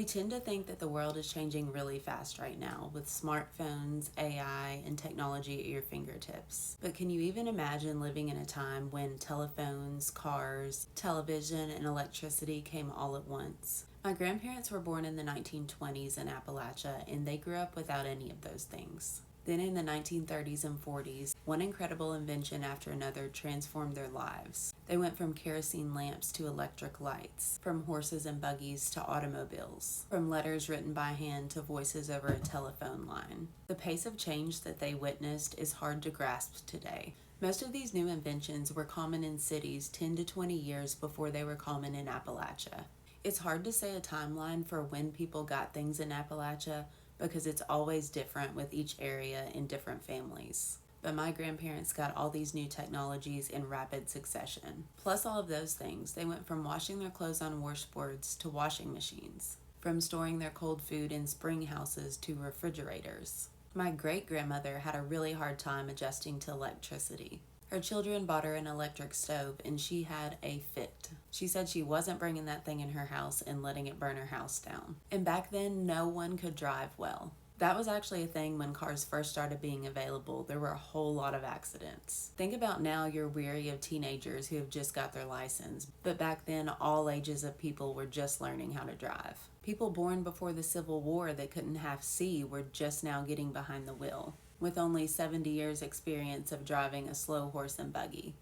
tend to think that the world is changing really fast right now with smartphones, AI, and technology at your fingertips. But can you even imagine living in a time when telephones, cars, television, and electricity came all at once? My grandparents were born in the 1920s in Appalachia, and they grew up without any of those things. Then in the 1930s and 40s, one incredible invention after another transformed their lives. They went from kerosene lamps to electric lights, from horses and buggies to automobiles, from letters written by hand to voices over a telephone line. The pace of change that they witnessed is hard to grasp today. Most of these new inventions were common in cities 10 to 20 years before they were common in Appalachia. It's hard to say a timeline for when people got things in Appalachia because it's always different with each area in different families. But my grandparents got all these new technologies in rapid succession. Plus all of those things, they went from washing their clothes on washboards to washing machines, from storing their cold food in spring houses to refrigerators. My great-grandmother had a really hard time adjusting to electricity. Her children bought her an electric stove and she had a fit. She said she wasn't bringing that thing in her house and letting it burn her house down. And back then, no one could drive well. That was actually a thing when cars first started being available. There were a whole lot of accidents. Think about now you're weary of teenagers who have just got their license, but back then all ages of people were just learning how to drive. People born before the Civil War that couldn't half see were just now getting behind the wheel, with only 70 years experience of driving a slow horse and buggy.